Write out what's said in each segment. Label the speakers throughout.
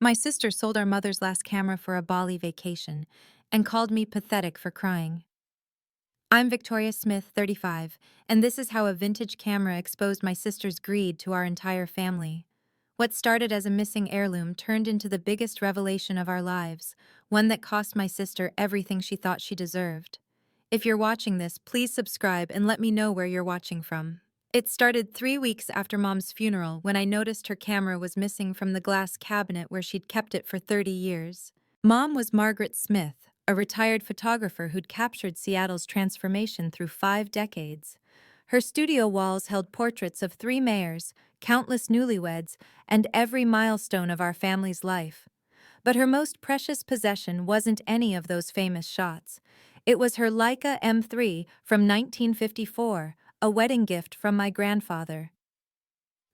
Speaker 1: My sister sold our mother's last camera for a Bali vacation and called me pathetic for crying. I'm Victoria Smith, 35, and this is how a vintage camera exposed my sister's greed to our entire family. What started as a missing heirloom turned into the biggest revelation of our lives, one that cost my sister everything she thought she deserved. If you're watching this, please subscribe and let me know where you're watching from. It started 3 weeks after Mom's funeral when I noticed her camera was missing from the glass cabinet where she'd kept it for 30 years. Mom was Margaret Smith, a retired photographer who'd captured Seattle's transformation through 5 decades. Her studio walls held portraits of 3 mayors, countless newlyweds, and every milestone of our family's life. But her most precious possession wasn't any of those famous shots. It was her Leica M3 from 1954, a wedding gift from my grandfather.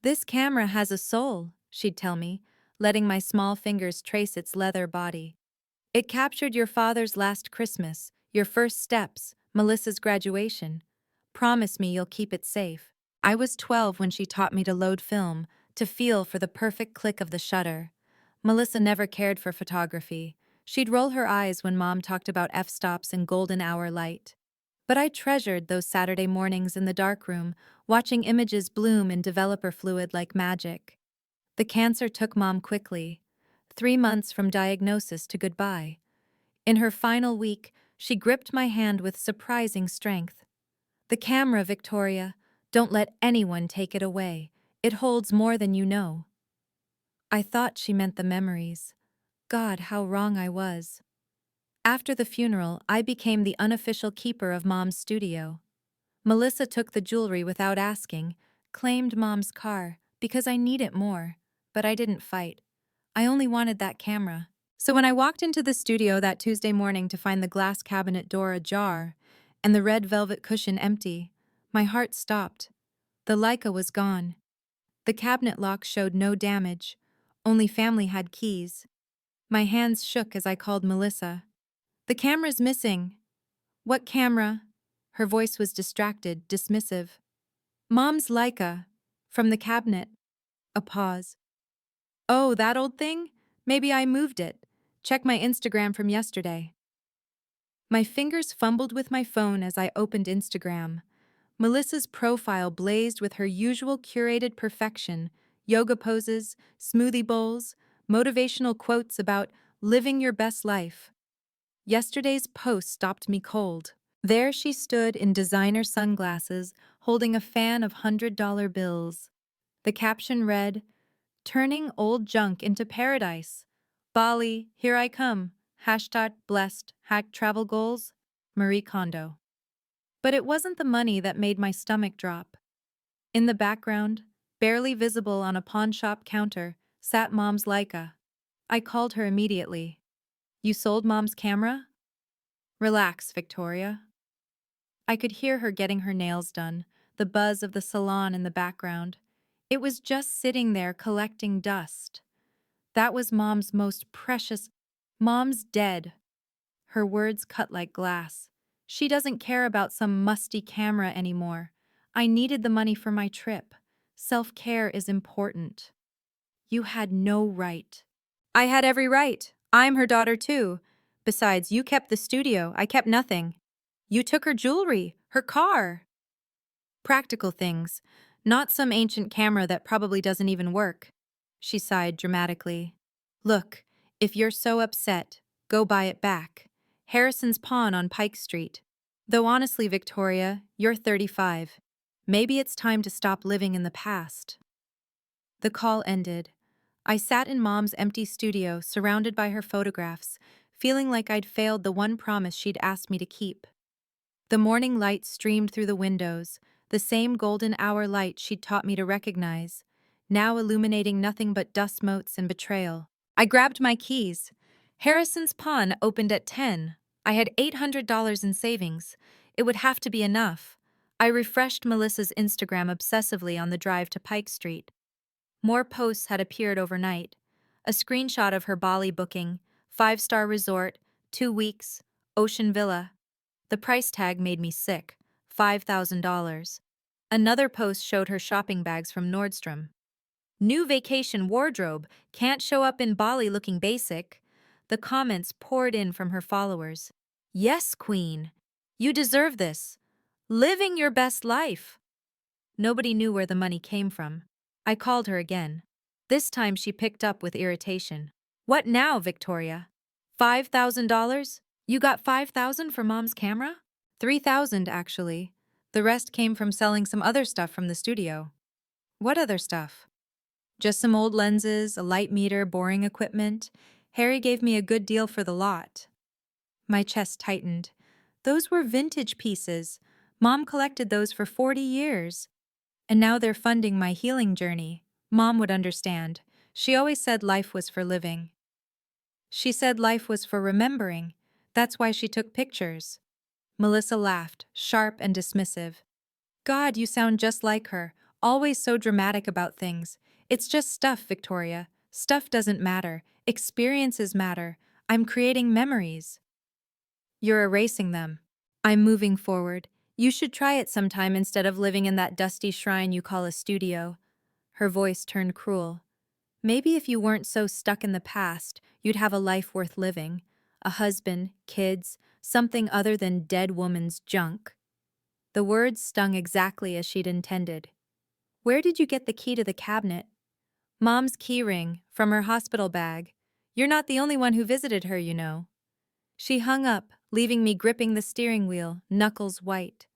Speaker 1: "This camera has a soul," she'd tell me, letting my small fingers trace its leather body. "It captured your father's last Christmas, your first steps, Melissa's graduation. Promise me you'll keep it safe." I was 12 when she taught me to load film, to feel for the perfect click of the shutter. Melissa never cared for photography. She'd roll her eyes when Mom talked about f-stops and golden hour light. But I treasured those Saturday mornings in the darkroom, watching images bloom in developer fluid like magic. The cancer took Mom quickly. 3 months from diagnosis to goodbye. In her final week, she gripped my hand with surprising strength. "The camera, Victoria. Don't let anyone take it away. It holds more than you know." I thought she meant the memories. God, how wrong I was. After the funeral, I became the unofficial keeper of Mom's studio. Melissa took the jewelry without asking, claimed Mom's car, because I need it more, but I didn't fight. I only wanted that camera. So when I walked into the studio that Tuesday morning to find the glass cabinet door ajar and the red velvet cushion empty, my heart stopped. The Leica was gone. The cabinet lock showed no damage. Only family had keys. My hands shook as I called Melissa. "The camera's missing." "What camera?" Her voice was distracted, dismissive. "Mom's Leica. From the cabinet." A pause. "Oh, that old thing? Maybe I moved it. Check my Instagram from yesterday." My fingers fumbled with my phone as I opened Instagram. Melissa's profile blazed with her usual curated perfection: yoga poses, smoothie bowls, motivational quotes about living your best life. Yesterday's post stopped me cold. There she stood in designer sunglasses, holding a fan of $100 bills. The caption read, "Turning old junk into paradise. Bali, here I come. Hashtag blessed. Hack travel goals. Marie Kondo." But it wasn't the money that made my stomach drop. In the background, barely visible on a pawn shop counter, sat Mom's Leica. I called her immediately. "You sold Mom's camera?" "Relax, Victoria." I could hear her getting her nails done, the buzz of the salon in the background. It was just sitting there collecting dust. That was Mom's most precious. "Mom's dead." Her words cut like glass. "She doesn't care about some musty camera anymore. I needed the money for my trip. Self-care is important." "You had no right." "I had every right. I'm her daughter too. Besides, you kept the studio. I kept nothing. You took her jewelry, her car." "Practical things, not some ancient camera that probably doesn't even work." She sighed dramatically. "Look, if you're so upset, go buy it back. Harrison's Pawn on Pike Street. Though honestly, Victoria, you're 35. Maybe it's time to stop living in the past." The call ended. I sat in Mom's empty studio, surrounded by her photographs, feeling like I'd failed the one promise she'd asked me to keep. The morning light streamed through the windows, the same golden hour light she'd taught me to recognize, now illuminating nothing but dust motes and betrayal. I grabbed my keys. Harrison's Pawn opened at 10. I had $800 in savings. It would have to be enough. I refreshed Melissa's Instagram obsessively on the drive to Pike Street. More posts had appeared overnight. A screenshot of her Bali booking, 5-star resort, 2 weeks, ocean villa. The price tag made me sick, $5,000. Another post showed her shopping bags from Nordstrom. New vacation wardrobe, can't show up in Bali looking basic. The comments poured in from her followers. Yes, queen. You deserve this. Living your best life. Nobody knew where the money came from. I called her again. This time she picked up with irritation. What now, Victoria? $5,000? You got 5,000 for Mom's camera? 3,000, actually. The rest came from selling some other stuff from the studio. What other stuff? Just some old lenses, a light meter, boring equipment. Harry gave me a good deal for the lot. My chest tightened. Those were vintage pieces. Mom collected those for 40 years. And now they're funding my healing journey. Mom would understand. She always said life was for living. She said life was for remembering. That's why she took pictures. Melissa laughed, sharp and dismissive. God, you sound just like her, always so dramatic about things. It's just stuff, Victoria. Stuff doesn't matter. Experiences matter. I'm creating memories. You're erasing them. I'm moving forward. You should try it sometime instead of living in that dusty shrine you call a studio. Her voice turned cruel. Maybe if you weren't so stuck in the past, you'd have a life worth living. A husband, kids, something other than dead woman's junk. The words stung exactly as she'd intended. Where did you get the key to the cabinet? Mom's key ring, from her hospital bag. You're not the only one who visited her, you know. She hung up, leaving me gripping the steering wheel, knuckles white.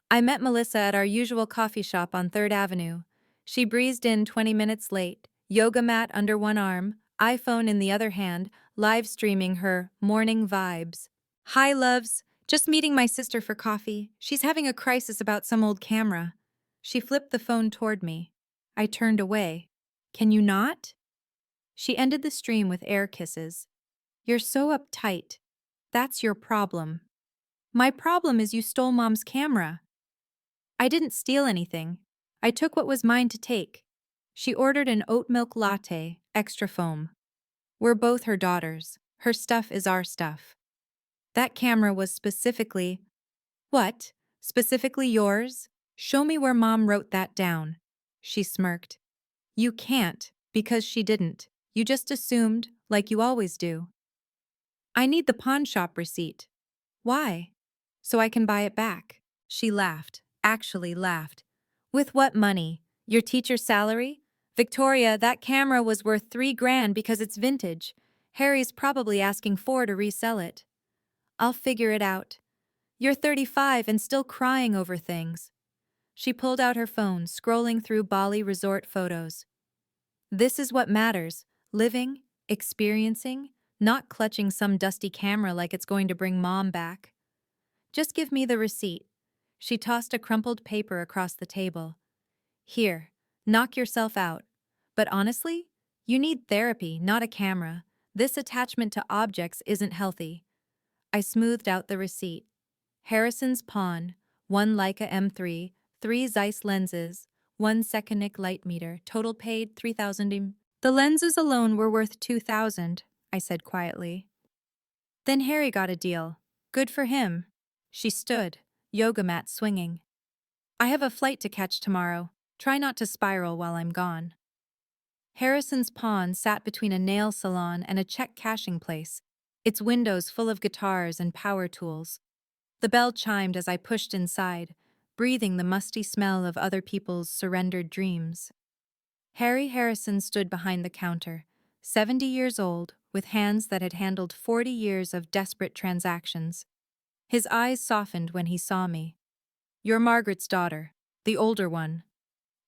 Speaker 1: I met Melissa at our usual coffee shop on 3rd Avenue. She breezed in 20 minutes late, yoga mat under one arm, iPhone in the other hand, live streaming her morning vibes. Hi, loves. Just meeting my sister for coffee. She's having a crisis about some old camera. She flipped the phone toward me. I turned away. Can you not? She ended the stream with air kisses. You're so uptight. That's your problem. My problem is you stole Mom's camera. I didn't steal anything. I took what was mine to take. She ordered an oat milk latte, extra foam. We're both her daughters. Her stuff is our stuff. That camera was specifically... What? Specifically yours? Show me where Mom wrote that down. She smirked. You can't, because she didn't. You just assumed, like you always do. I need the pawn shop receipt. Why? So I can buy it back. She laughed, actually laughed. With what money? Your teacher's salary? Victoria, that camera was worth $3,000 because it's vintage. Harry's probably asking $4,000 to resell it. I'll figure it out. You're 35 and still crying over things. She pulled out her phone, scrolling through Bali resort photos. This is what matters, living, experiencing, not clutching some dusty camera like it's going to bring Mom back. Just give me the receipt. She tossed a crumpled paper across the table. Here, knock yourself out. But honestly, you need therapy, not a camera. This attachment to objects isn't healthy. I smoothed out the receipt. Harrison's pawn, 1 Leica M3, 3 Zeiss lenses, 1 Seconic light meter, total paid $3,000. The lenses alone were worth $2,000, I said quietly. Then Harry got a deal. Good for him. She stood, yoga mat swinging. I have a flight to catch tomorrow. Try not to spiral while I'm gone. Harrison's pawn sat between a nail salon and a check cashing place, its windows full of guitars and power tools. The bell chimed as I pushed inside, breathing the musty smell of other people's surrendered dreams. Harry Harrison stood behind the counter, 70 years old, with hands that had handled 40 years of desperate transactions. His eyes softened when he saw me. You're Margaret's daughter, the older one.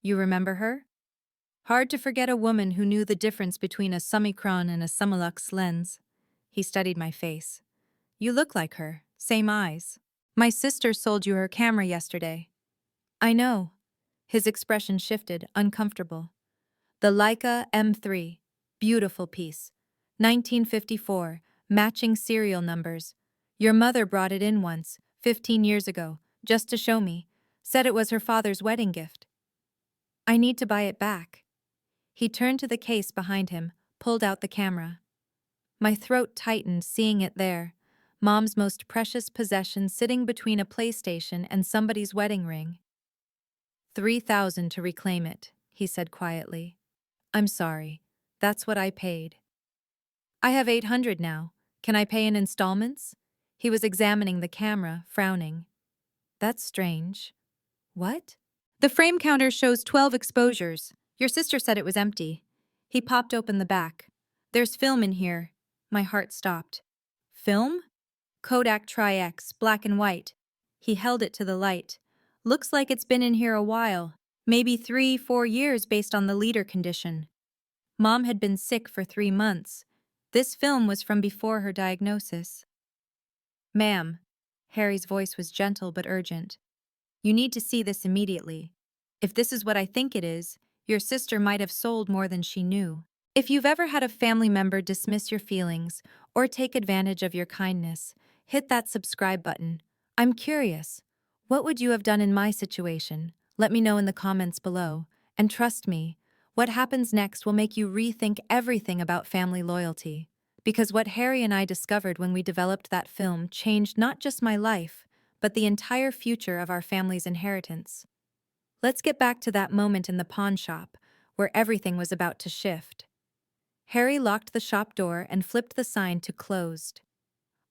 Speaker 1: You remember her? Hard to forget a woman who knew the difference between a Summicron and a Summilux lens. He studied my face. You look like her, same eyes. My sister sold you her camera yesterday. I know. His expression shifted, uncomfortable. The Leica M3, beautiful piece. 1954, matching serial numbers. Your mother brought it in once, 15 years ago, just to show me. Said it was her father's wedding gift. I need to buy it back. He turned to the case behind him, pulled out the camera. My throat tightened seeing it there, Mom's most precious possession sitting between a PlayStation and somebody's wedding ring. $3,000 to reclaim it, he said quietly. I'm sorry. That's what I paid. I have 800 now. Can I pay in installments? He was examining the camera, frowning. That's strange. What? The frame counter shows 12 exposures. Your sister said it was empty. He popped open the back. There's film in here. My heart stopped. Film? Kodak Tri-X, black and white. He held it to the light. Looks like it's been in here a while. Maybe 3, 4 years based on the leader condition. Mom had been sick for 3 months. This film was from before her diagnosis. Ma'am. Harry's voice was gentle but urgent. You need to see this immediately. If this is what I think it is, your sister might have sold more than she knew. If you've ever had a family member dismiss your feelings or take advantage of your kindness, hit that subscribe button. I'm curious. What would you have done in my situation? Let me know in the comments below. And trust me, what happens next will make you rethink everything about family loyalty. Because what Harry and I discovered when we developed that film changed not just my life, but the entire future of our family's inheritance. Let's get back to that moment in the pawn shop, where everything was about to shift. Harry locked the shop door and flipped the sign to closed.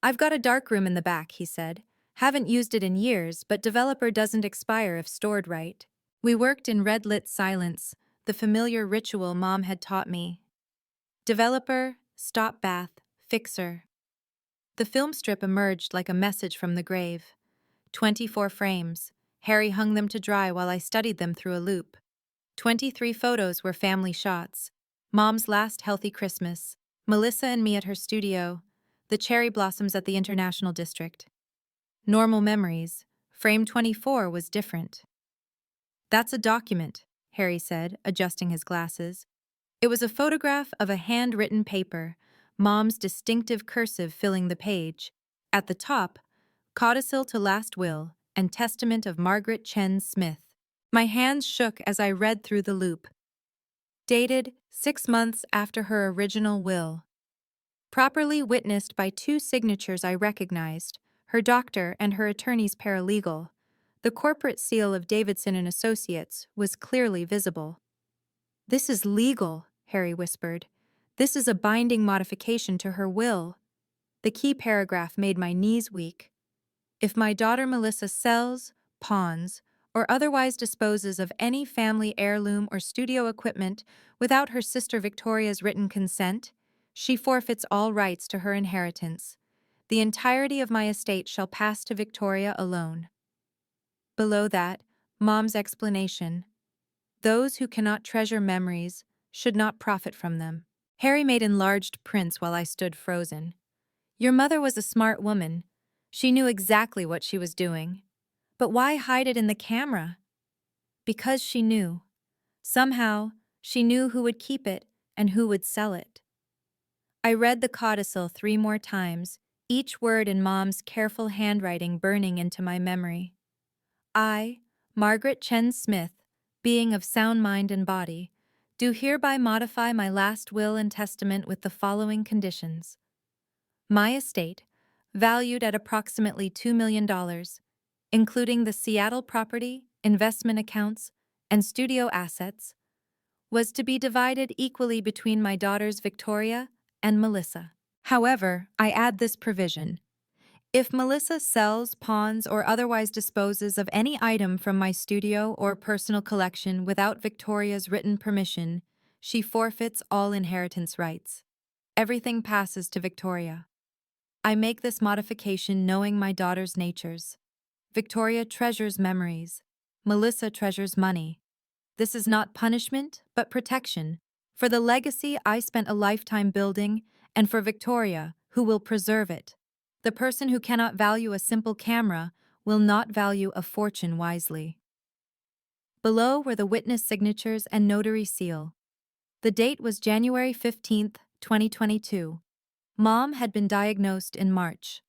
Speaker 1: I've got a dark room in the back, he said. Haven't used it in years, but developer doesn't expire if stored right. We worked in red-lit silence, the familiar ritual Mom had taught me. Developer, stop bath, fixer. The film strip emerged like a message from the grave. 24 frames. Harry hung them to dry while I studied them through a loop. 23 photos were family shots. Mom's last healthy Christmas. Melissa and me at her studio. The cherry blossoms at the International District. Normal memories. Frame 24 was different. That's a document, Harry said, adjusting his glasses. It was a photograph of a handwritten paper, Mom's distinctive cursive filling the page. At the top, Codicil to Last Will and Testament of Margaret Chen Smith. My hands shook as I read through the loop. Dated 6 months after her original will. Properly witnessed by 2 signatures I recognized, her doctor and her attorney's paralegal. The corporate seal of Davidson and Associates was clearly visible. This is legal, Harry whispered. This is a binding modification to her will. The key paragraph made my knees weak. If my daughter Melissa sells, pawns, or otherwise disposes of any family heirloom or studio equipment without her sister Victoria's written consent, she forfeits all rights to her inheritance. The entirety of my estate shall pass to Victoria alone. Below that, Mom's explanation. Those who cannot treasure memories should not profit from them. Harry made enlarged prints while I stood frozen. Your mother was a smart woman. She knew exactly what she was doing. But why hide it in the camera? Because she knew. Somehow, she knew who would keep it and who would sell it. I read the codicil 3 more times, each word in Mom's careful handwriting burning into my memory. I, Margaret Chen Smith, being of sound mind and body, do hereby modify my last will and testament with the following conditions. My estate, valued at approximately $2 million, including the Seattle property, investment accounts, and studio assets, was to be divided equally between my daughters Victoria and Melissa. However, I add this provision. If Melissa sells, pawns, or otherwise disposes of any item from my studio or personal collection without Victoria's written permission, she forfeits all inheritance rights. Everything passes to Victoria. I make this modification knowing my daughter's natures. Victoria treasures memories. Melissa treasures money. This is not punishment, but protection, for the legacy I spent a lifetime building, and for Victoria, who will preserve it. The person who cannot value a simple camera will not value a fortune wisely. Below were the witness signatures and notary seal. The date was January 15th, 2022. Mom had been diagnosed in March.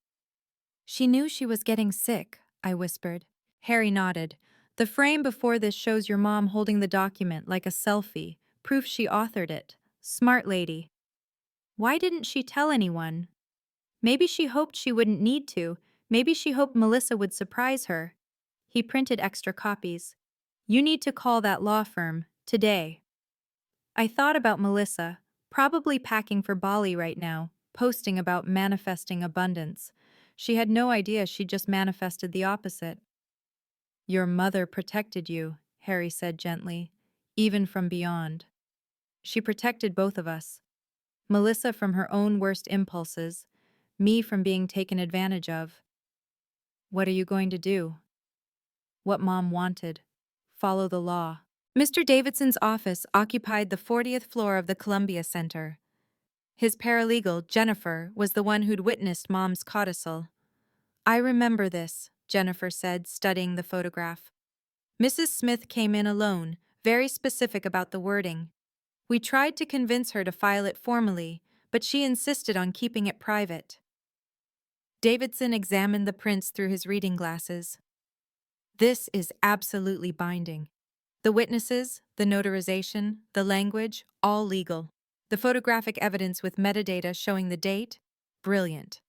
Speaker 1: She knew she was getting sick, I whispered. Harry nodded. The frame before this shows your mom holding the document like a selfie, proof she authored it. Smart lady. Why didn't she tell anyone? Maybe she hoped she wouldn't need to. Maybe she hoped Melissa would surprise her. He printed extra copies. You need to call that law firm, today. I thought about Melissa, probably packing for Bali right now, posting about manifesting abundance. She had no idea she'd just manifested the opposite. Your mother protected you, Harry said gently, even from beyond. She protected both of us. Melissa from her own worst impulses, me from being taken advantage of. What are you going to do? What Mom wanted. Follow the law. Mr. Davidson's office occupied the 40th floor of the Columbia Center. His paralegal, Jennifer, was the one who'd witnessed Mom's codicil. I remember this, Jennifer said, studying the photograph. Mrs. Smith came in alone, very specific about the wording. We tried to convince her to file it formally, but she insisted on keeping it private. Davidson examined the prints through his reading glasses. This is absolutely binding. The witnesses, the notarization, the language, all legal. The photographic evidence with metadata showing the date? Brilliant.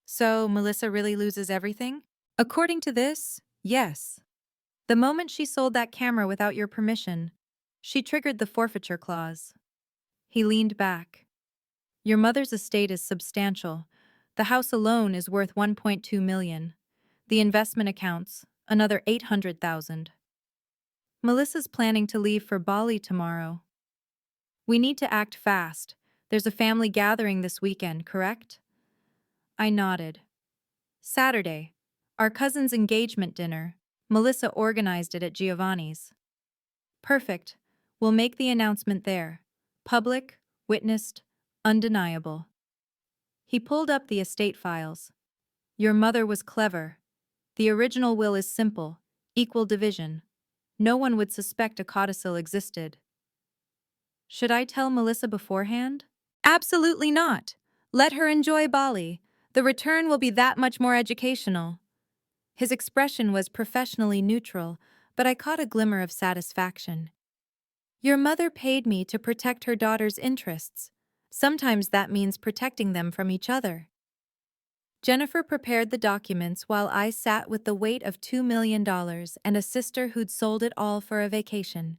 Speaker 1: So, Melissa really loses everything? According to this, yes. The moment she sold that camera without your permission, she triggered the forfeiture clause. He leaned back. Your mother's estate is substantial. The house alone is worth $1.2 million. The investment accounts, another $800,000. Melissa's planning to leave for Bali tomorrow. We need to act fast. There's a family gathering this weekend, correct? I nodded. Saturday. Our cousin's engagement dinner. Melissa organized it at Giovanni's. Perfect. We'll make the announcement there. Public, witnessed, undeniable. He pulled up the estate files. Your mother was clever. The original will is simple, equal division. No one would suspect a codicil existed. Should I tell Melissa beforehand? Absolutely not. Let her enjoy Bali. The return will be that much more educational. His expression was professionally neutral, but I caught a glimmer of satisfaction. Your mother paid me to protect her daughter's interests. Sometimes that means protecting them from each other. Jennifer prepared the documents while I sat with the weight of $2 million and a sister who'd sold it all for a vacation.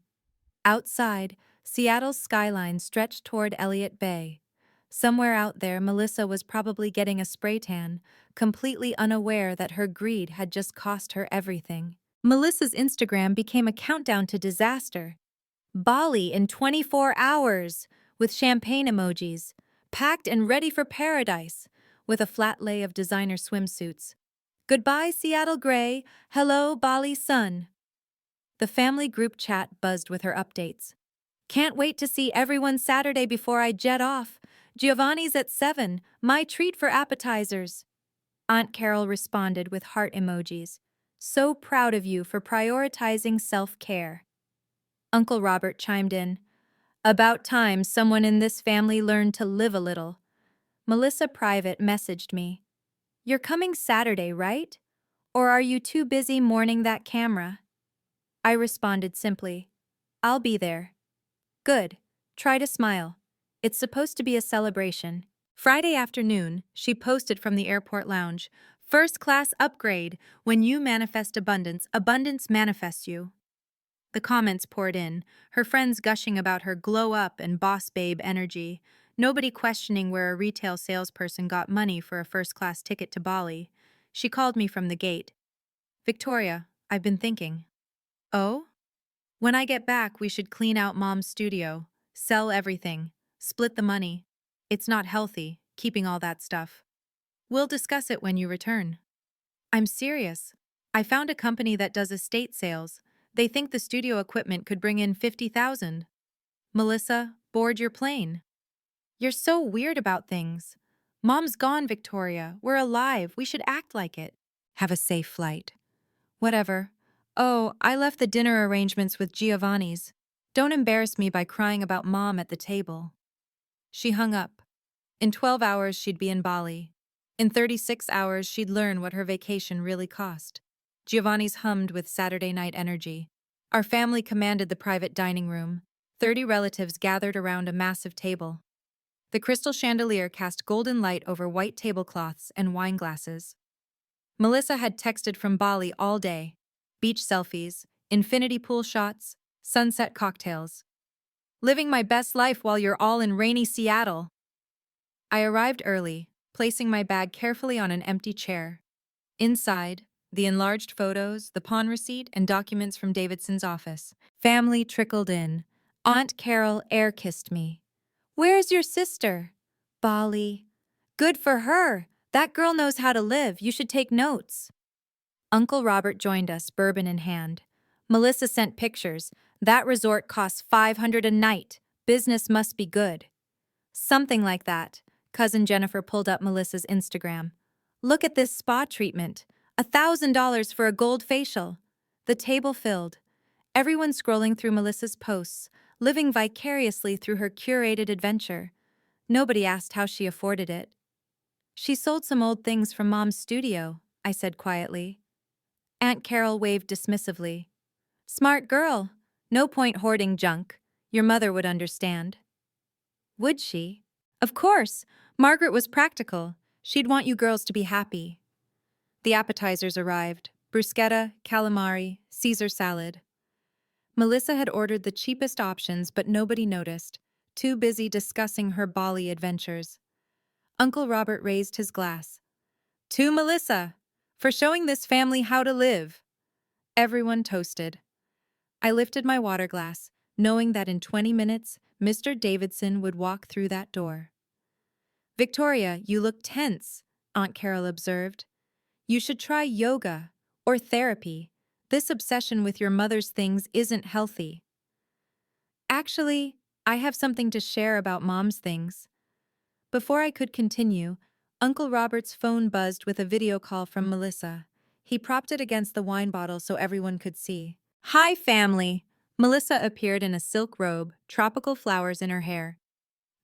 Speaker 1: Outside, Seattle's skyline stretched toward Elliott Bay. Somewhere out there, Melissa was probably getting a spray tan, completely unaware that her greed had just cost her everything. Melissa's Instagram became a countdown to disaster. Bali in 24 hours, with champagne emojis, packed and ready for paradise, with a flat lay of designer swimsuits. Goodbye, Seattle Gray. Hello, Bali Sun. The family group chat buzzed with her updates. Can't wait to see everyone Saturday before I jet off. Giovanni's at 7, my treat for appetizers. Aunt Carol responded with heart emojis. So proud of you for prioritizing self-care. Uncle Robert chimed in. About time someone in this family learned to live a little. Melissa Private messaged me. You're coming Saturday, right? Or are you too busy mourning that camera? I responded simply, I'll be there. Good. Try to smile. It's supposed to be a celebration. Friday afternoon, she posted from the airport lounge. First class upgrade. When you manifest abundance, abundance manifests you. The comments poured in, her friends gushing about her glow-up and boss babe energy, nobody questioning where a retail salesperson got money for a first-class ticket to Bali. She called me from the gate. Victoria, I've been thinking. Oh? When I get back, we should clean out Mom's studio, sell everything, split the money. It's not healthy, keeping all that stuff. We'll discuss it when you return. I'm serious. I found a company that does estate sales. They think the studio equipment could bring in $50,000. Melissa, board your plane. You're so weird about things. Mom's gone, Victoria. We're alive. We should act like it. Have a safe flight. Whatever. Oh, I left the dinner arrangements with Giovanni's. Don't embarrass me by crying about Mom at the table. She hung up. In 12 hours, she'd be in Bali. In 36 hours, she'd learn what her vacation really cost. Giovanni's hummed with Saturday night energy. Our family commanded the private dining room. 30 relatives gathered around a massive table. The crystal chandelier cast golden light over white tablecloths and wine glasses. Melissa had texted from Bali all day. Beach selfies, infinity pool shots, sunset cocktails. Living my best life while you're all in rainy Seattle. I arrived early, placing my bag carefully on an empty chair. Inside, the enlarged photos, the pawn receipt, and documents from Davidson's office. Family trickled in. Aunt Carol air-kissed me. "Where's your sister?" "Bali." "Good for her. That girl knows how to live. You should take notes." Uncle Robert joined us, bourbon in hand. Melissa sent pictures. "That resort costs $500 a night. Business must be good." Something like that. Cousin Jennifer pulled up Melissa's Instagram. "Look at this spa treatment. $1,000 for a gold facial." The table filled. Everyone scrolling through Melissa's posts, living vicariously through her curated adventure. Nobody asked how she afforded it. "She sold some old things from Mom's studio," I said quietly. Aunt Carol waved dismissively. "Smart girl. No point hoarding junk. Your mother would understand." Would she? Of course. Margaret was practical. She'd want you girls to be happy. The appetizers arrived. Bruschetta, calamari, Caesar salad. Melissa had ordered the cheapest options, but nobody noticed, too busy discussing her Bali adventures. Uncle Robert raised his glass. "To Melissa, for showing this family how to live." Everyone toasted. I lifted my water glass, knowing that in 20 minutes, Mr. Davidson would walk through that door. "Victoria, you look tense," Aunt Carol observed. "You should try yoga or therapy. This obsession with your mother's things isn't healthy." "Actually, I have something to share about Mom's things." Before I could continue, Uncle Robert's phone buzzed with a video call from Melissa. He propped it against the wine bottle so everyone could see. "Hi, family." Melissa appeared in a silk robe, tropical flowers in her hair.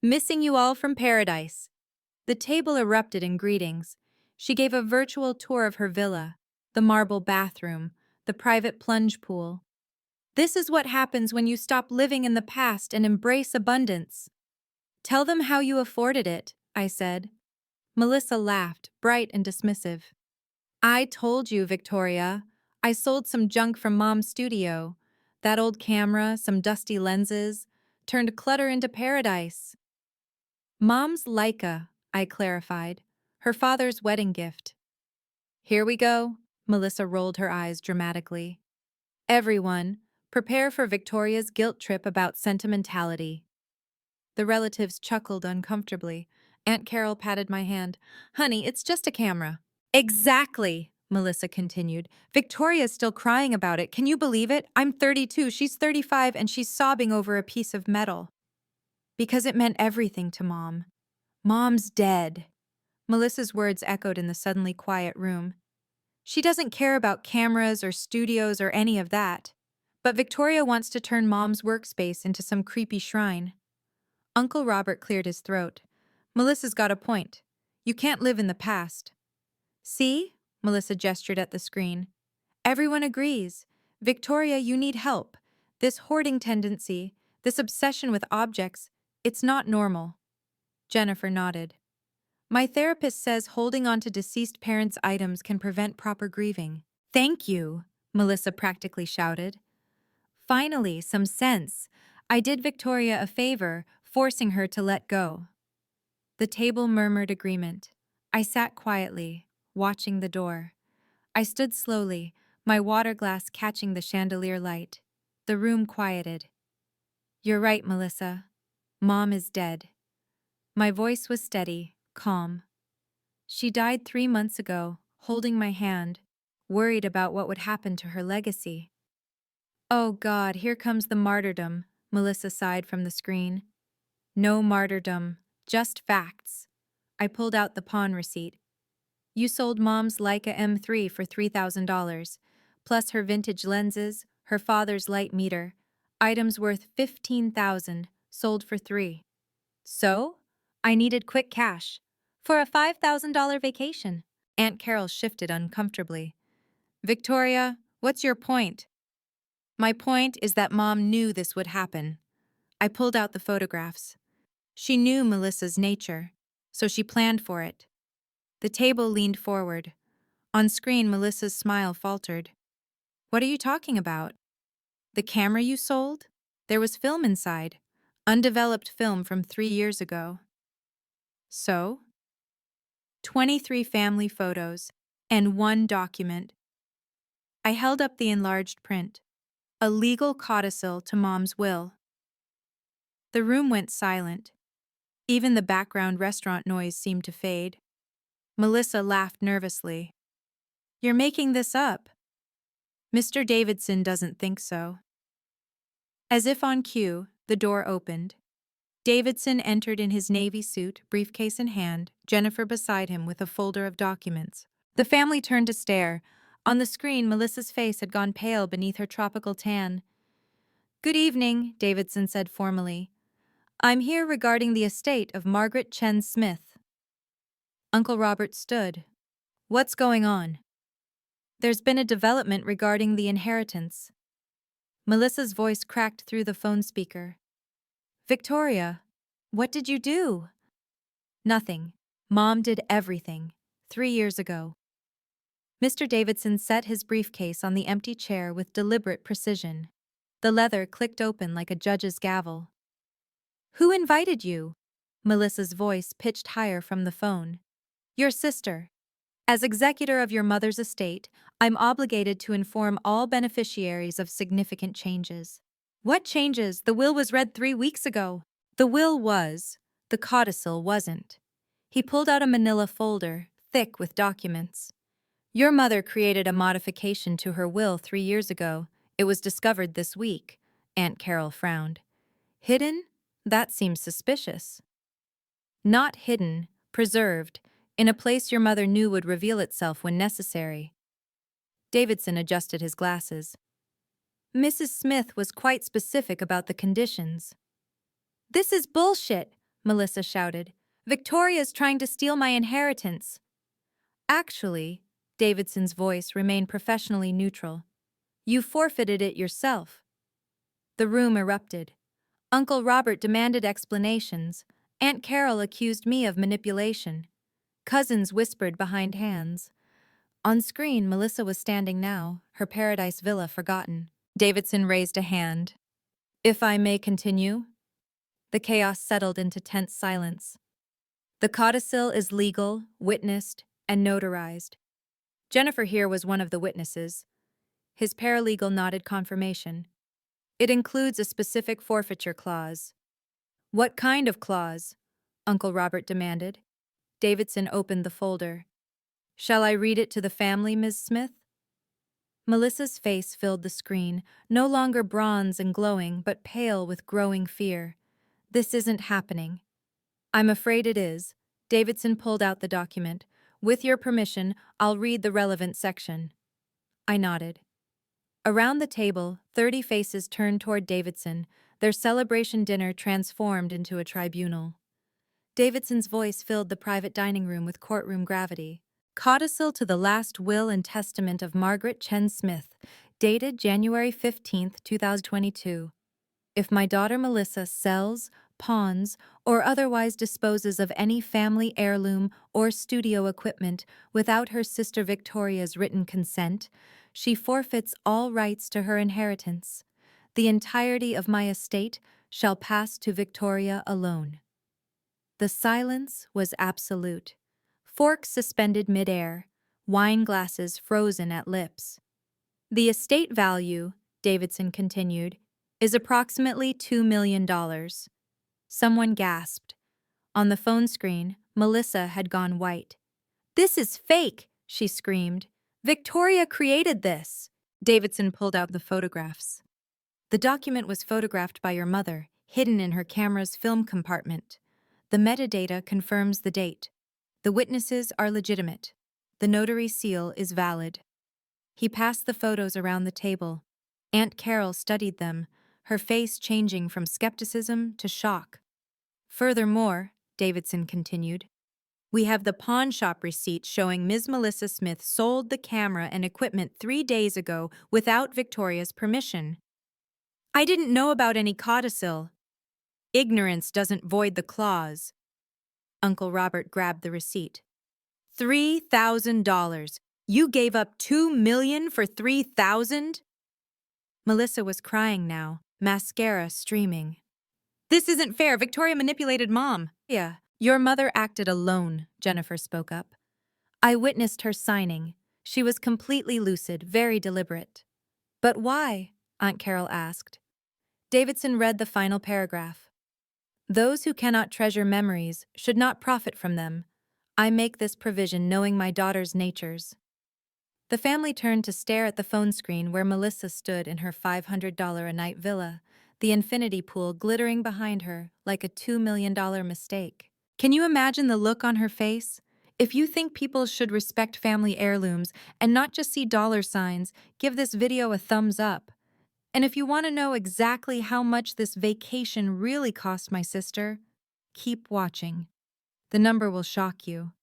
Speaker 1: "Missing you all from paradise." The table erupted in greetings. She gave a virtual tour of her villa, the marble bathroom, the private plunge pool. "This is what happens when you stop living in the past and embrace abundance." "Tell them how you afforded it," I said. Melissa laughed, bright and dismissive. "I told you, Victoria. I sold some junk from Mom's studio. That old camera, some dusty lenses, turned clutter into paradise." "Mom's Leica," I clarified. "Her father's wedding gift." "Here we go." Melissa rolled her eyes dramatically. "Everyone, prepare for Victoria's guilt trip about sentimentality." The relatives chuckled uncomfortably. Aunt Carol patted my hand. "Honey, it's just a camera." "Exactly," Melissa continued. "Victoria's still crying about it. Can you believe it? I'm 32, she's 35, and she's sobbing over a piece of metal. Because it meant everything to Mom. Mom's dead." Melissa's words echoed in the suddenly quiet room. "She doesn't care about cameras or studios or any of that. But Victoria wants to turn Mom's workspace into some creepy shrine." Uncle Robert cleared his throat. "Melissa's got a point. You can't live in the past." "See?" Melissa gestured at the screen. "Everyone agrees. Victoria, you need help. This hoarding tendency, this obsession with objects, it's not normal." Jennifer nodded. "My therapist says holding on to deceased parents' items can prevent proper grieving." "Thank you," Melissa practically shouted. Finally, some sense. I did Victoria a favor, forcing her to let go. The table murmured agreement. I sat quietly, watching the door. I stood slowly, my water glass catching the chandelier light. The room quieted. "You're right, Melissa. Mom is dead." My voice was steady, calm. "She died 3 months ago, holding my hand, worried about what would happen to her legacy." "Oh God, here comes the martyrdom," Melissa sighed from the screen. "No martyrdom, just facts." I pulled out the pawn receipt. "You sold Mom's Leica M3 for $3,000, plus her vintage lenses, her father's light meter, items worth $15,000, sold for $3. So? I needed quick cash. For a $5,000 vacation." Aunt Carol shifted uncomfortably. "Victoria, what's your point?" "My point is that Mom knew this would happen." I pulled out the photographs. She knew Melissa's nature, so she planned for it. The table leaned forward. On screen, Melissa's smile faltered. "What are you talking about?" "The camera you sold? There was film inside. Undeveloped film from 3 years ago. So? 23 family photos and one document. I held up the enlarged print. A legal codicil to Mom's will. The room went silent. Even the background restaurant noise seemed to fade. Melissa laughed nervously. "You're making this up." "Mr. Davidson doesn't think so." As if on cue, the door opened. Davidson entered in his navy suit, briefcase in hand, Jennifer beside him with a folder of documents. The family turned to stare. On the screen, Melissa's face had gone pale beneath her tropical tan. "Good evening," Davidson said formally. "I'm here regarding the estate of Margaret Chen Smith." Uncle Robert stood. "What's going on?" "There's been a development regarding the inheritance." Melissa's voice cracked through the phone speaker. "Victoria, what did you do?" "Nothing. Mom did everything. 3 years ago." Mr. Davidson set his briefcase on the empty chair with deliberate precision. The leather clicked open like a judge's gavel. "Who invited you?" Melissa's voice pitched higher from the phone. "Your sister. As executor of your mother's estate, I'm obligated to inform all beneficiaries of significant changes." "What changes? The will was read 3 weeks ago." "The will was. The codicil wasn't." He pulled out a manila folder, thick with documents. "Your mother created a modification to her will 3 years ago. It was discovered this week." Aunt Carol frowned. "Hidden? That seems suspicious." "Not hidden, preserved, in a place your mother knew would reveal itself when necessary." Davidson adjusted his glasses. "Mrs. Smith was quite specific about the conditions." "This is bullshit," Melissa shouted. "Victoria's trying to steal my inheritance." "Actually," Davidson's voice remained professionally neutral, "you forfeited it yourself." The room erupted. Uncle Robert demanded explanations. Aunt Carol accused me of manipulation. Cousins whispered behind hands. On screen, Melissa was standing now, her paradise villa forgotten. Davidson raised a hand. "If I may continue?" The chaos settled into tense silence. "The codicil is legal, witnessed, and notarized." Jennifer here was one of the witnesses. His paralegal nodded confirmation. "It includes a specific forfeiture clause." "What kind of clause?" Uncle Robert demanded. Davidson opened the folder. "Shall I read it to the family, Ms. Smith?" Melissa's face filled the screen, no longer bronze and glowing, but pale with growing fear. "This isn't happening." "I'm afraid it is." Davidson pulled out the document. "With your permission, I'll read the relevant section." I nodded. Around the table, 30 faces turned toward Davidson, their celebration dinner transformed into a tribunal. Davidson's voice filled the private dining room with courtroom gravity. "Codicil to the last will and testament of Margaret Chen Smith, dated January 15, 2022. If my daughter Melissa sells, pawns, or otherwise disposes of any family heirloom or studio equipment without her sister Victoria's written consent, she forfeits all rights to her inheritance. The entirety of my estate shall pass to Victoria alone." The silence was absolute. Forks suspended midair, wine glasses frozen at lips. "The estate value," Davidson continued, "is approximately $2 million. Someone gasped. On the phone screen, Melissa had gone white. "This is fake," she screamed. "Victoria created this." Davidson pulled out the photographs. "The document was photographed by your mother, hidden in her camera's film compartment. The metadata confirms the date. The witnesses are legitimate. The notary seal is valid." He passed the photos around the table. Aunt Carol studied them, her face changing from skepticism to shock. "Furthermore," Davidson continued, "we have the pawn shop receipt showing Ms. Melissa Smith sold the camera and equipment 3 days ago without Victoria's permission." "I didn't know about any codicil." "Ignorance doesn't void the clause." Uncle Robert grabbed the receipt. $3,000. You gave up $2 million for $3,000? Melissa was crying now, mascara streaming. This isn't fair. Victoria manipulated Mom. Yeah, your mother acted alone, Jennifer spoke up. I witnessed her signing. She was completely lucid, very deliberate. But why? Aunt Carol asked. Davidson read the final paragraph. Those who cannot treasure memories should not profit from them. I make this provision knowing my daughter's natures. The family turned to stare at the phone screen where Melissa stood in her $500 a night villa, the infinity pool glittering behind her like a $2 million mistake. Can you imagine the look on her face? If you think people should respect family heirlooms and not just see dollar signs, give this video a thumbs up. And if you want to know exactly how much this vacation really cost my sister, keep watching. The number will shock you.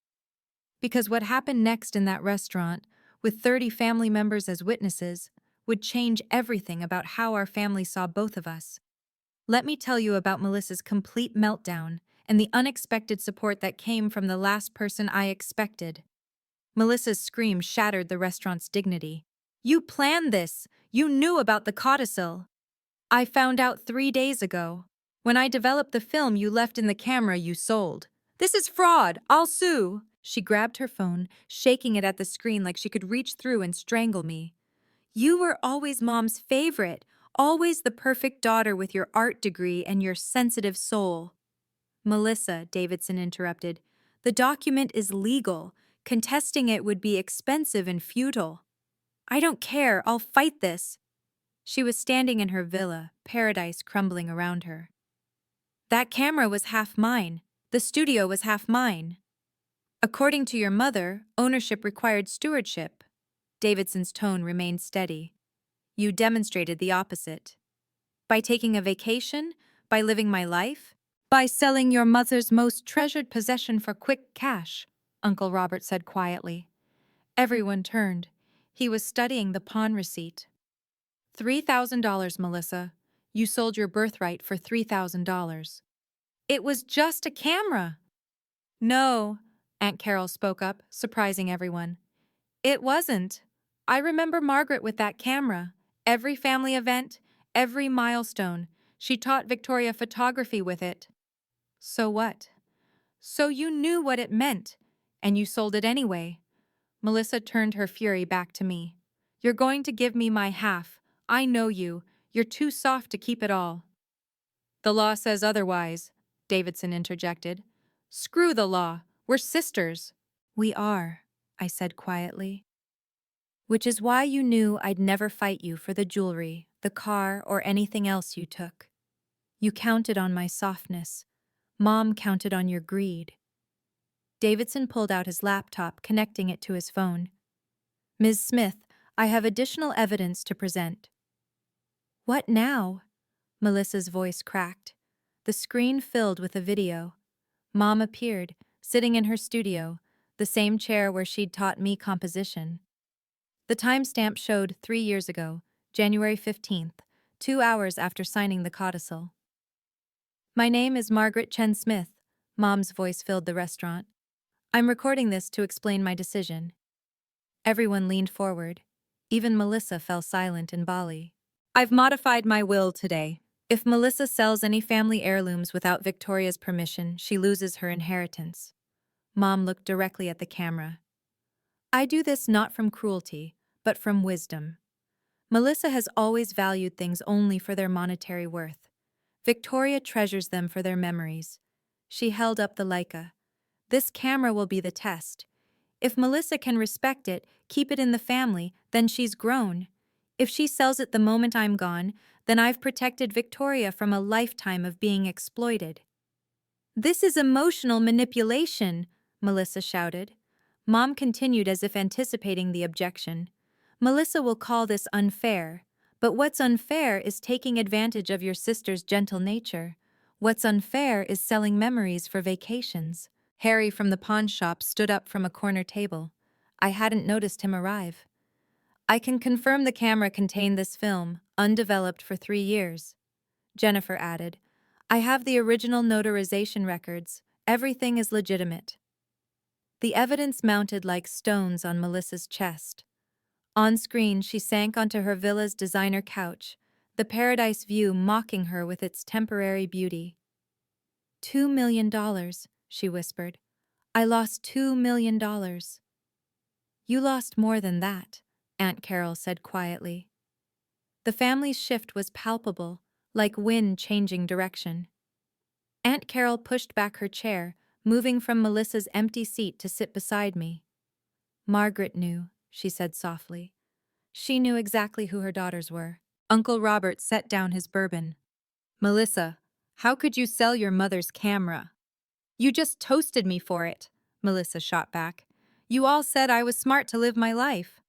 Speaker 1: Because what happened next in that restaurant, with 30 family members as witnesses, would change everything about how our family saw both of us. Let me tell you about Melissa's complete meltdown and the unexpected support that came from the last person I expected. Melissa's scream shattered the restaurant's dignity. You planned this! You knew about the codicil! I found out 3 days ago. When I developed the film you left in the camera you sold. This is fraud! I'll sue! She grabbed her phone, shaking it at the screen like she could reach through and strangle me. You were always Mom's favorite, always the perfect daughter with your art degree and your sensitive soul. Melissa, Davidson interrupted, the document is legal. Contesting it would be expensive and futile. I don't care, I'll fight this. She was standing in her villa, paradise crumbling around her. That camera was half mine. The studio was half mine. According to your mother, ownership required stewardship. Davidson's tone remained steady. You demonstrated the opposite. By taking a vacation? By living my life? By selling your mother's most treasured possession for quick cash, Uncle Robert said quietly. Everyone turned. He was studying the pawn receipt. $3,000, Melissa. You sold your birthright for $3,000. It was just a camera. No, Aunt Carol spoke up, surprising everyone. It wasn't. I remember Margaret with that camera. Every family event, every milestone. She taught Victoria photography with it. So what? So you knew what it meant, and you sold it anyway. Melissa turned her fury back to me. You're going to give me my half. I know you. You're too soft to keep it all. The law says otherwise, Davidson interjected. Screw the law. We're sisters. We are, I said quietly. Which is why you knew I'd never fight you for the jewelry, the car, or anything else you took. You counted on my softness. Mom counted on your greed. Davidson pulled out his laptop, connecting it to his phone. Ms. Smith, I have additional evidence to present. What now? Melissa's voice cracked. The screen filled with a video. Mom appeared, sitting in her studio, the same chair where she'd taught me composition. The timestamp showed 3 years ago, January 15th, 2 hours after signing the codicil. My name is Margaret Chen Smith, Mom's voice filled the restaurant. I'm recording this to explain my decision. Everyone leaned forward. Even Melissa fell silent in Bali. I've modified my will today. If Melissa sells any family heirlooms without Victoria's permission, she loses her inheritance. Mom looked directly at the camera. I do this not from cruelty, but from wisdom. Melissa has always valued things only for their monetary worth. Victoria treasures them for their memories. She held up the Leica. This camera will be the test. If Melissa can respect it, keep it in the family, then she's grown. If she sells it the moment I'm gone, then I've protected Victoria from a lifetime of being exploited. This is emotional manipulation, Melissa shouted. Mom continued as if anticipating the objection. Melissa will call this unfair, but what's unfair is taking advantage of your sister's gentle nature. What's unfair is selling memories for vacations. Harry from the pawn shop stood up from a corner table. I hadn't noticed him arrive. I can confirm the camera contained this film, undeveloped for 3 years. Jennifer added, I have the original notarization records. Everything is legitimate. The evidence mounted like stones on Melissa's chest. On screen, she sank onto her villa's designer couch, the paradise view mocking her with its temporary beauty. $2 million, she whispered. I lost $2 million. You lost more than that, Aunt Carol said quietly. The family's shift was palpable, like wind changing direction. Aunt Carol pushed back her chair, moving from Melissa's empty seat to sit beside me. Margaret knew, she said softly. She knew exactly who her daughters were. Uncle Robert set down his bourbon. Melissa, how could you sell your mother's camera? You just toasted me for it, Melissa shot back. You all said I was smart to live my life.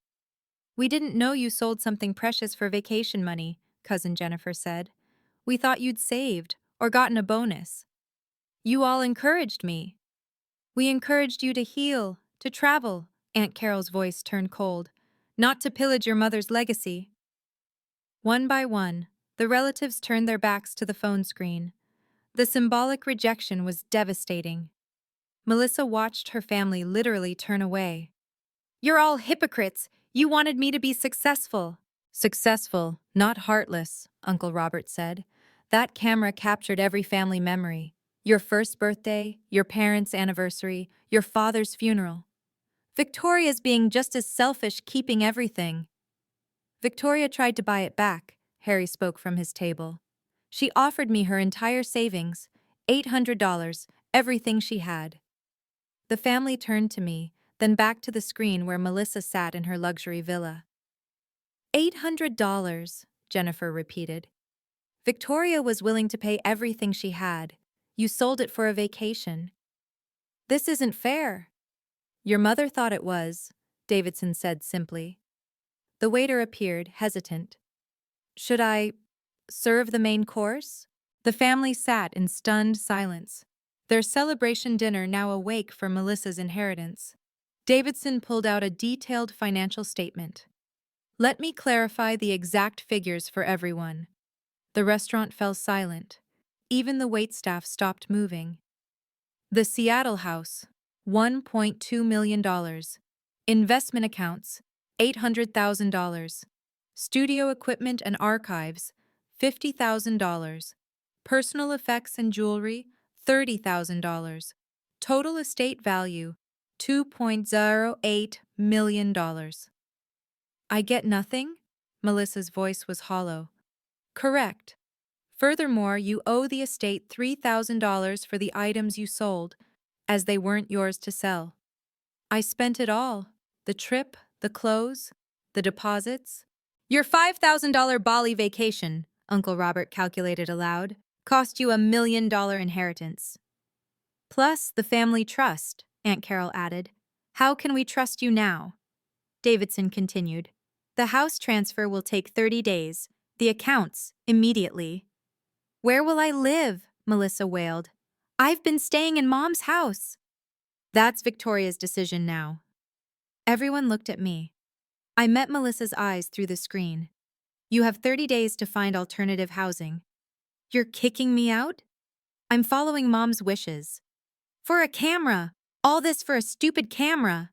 Speaker 1: We didn't know you sold something precious for vacation money, Cousin Jennifer said. We thought you'd saved or gotten a bonus. You all encouraged me. We encouraged you to heal, to travel, Aunt Carol's voice turned cold, not to pillage your mother's legacy. One by one, the relatives turned their backs to the phone screen. The symbolic rejection was devastating. Melissa watched her family literally turn away. You're all hypocrites. You wanted me to be successful. Successful, not heartless, Uncle Robert said. That camera captured every family memory. Your first birthday, your parents' anniversary, your father's funeral. Victoria's being just as selfish keeping everything. Victoria tried to buy it back, Harry spoke from his table. She offered me her entire savings, $800, everything she had. The family turned to me, then back to the screen where Melissa sat in her luxury villa. $800, Jennifer repeated. Victoria was willing to pay everything she had. You sold it for a vacation. This isn't fair. Your mother thought it was, Davidson said simply. The waiter appeared, hesitant. Should I serve the main course? The family sat in stunned silence, their celebration dinner now awake for Melissa's inheritance. Davidson pulled out a detailed financial statement. Let me clarify the exact figures for everyone. The restaurant fell silent. Even the waitstaff stopped moving. The Seattle house, $1.2 million. Investment accounts, $800,000. Studio equipment and archives, $50,000. Personal effects and jewelry, $30,000. Total estate value, $2.08 million. I get nothing? Melissa's voice was hollow. Correct. Furthermore, you owe the estate $3,000 for the items you sold, as they weren't yours to sell. I spent it all. The trip, the clothes, the deposits. Your $5,000 Bali vacation, Uncle Robert calculated aloud, cost you $1 million inheritance. Plus the family trust, Aunt Carol added. How can we trust you now? Davidson continued. The house transfer will take 30 days, the accounts, immediately. Where will I live? Melissa wailed. I've been staying in Mom's house. That's Victoria's decision now. Everyone looked at me. I met Melissa's eyes through the screen. You have 30 days to find alternative housing. You're kicking me out? I'm following Mom's wishes. For a camera! All this for a stupid camera!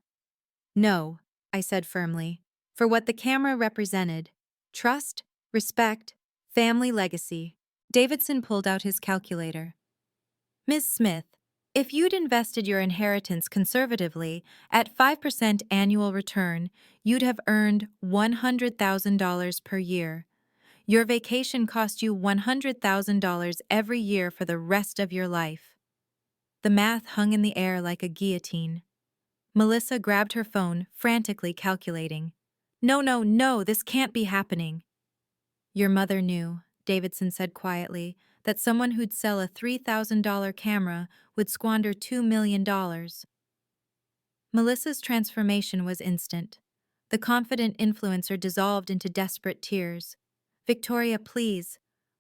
Speaker 1: No, I said firmly. For what the camera represented. Trust, respect, family legacy. Davidson pulled out his calculator. Ms. Smith, if you'd invested your inheritance conservatively at 5% annual return, you'd have earned $100,000 per year. Your vacation cost you $100,000 every year for the rest of your life. The math hung in the air like a guillotine. Melissa grabbed her phone, frantically calculating. No, this can't be happening. Your mother knew, Davidson said quietly, that someone who'd sell a $3,000 camera would squander $2 million. Melissa's transformation was instant. The confident influencer dissolved into desperate tears. Victoria, please.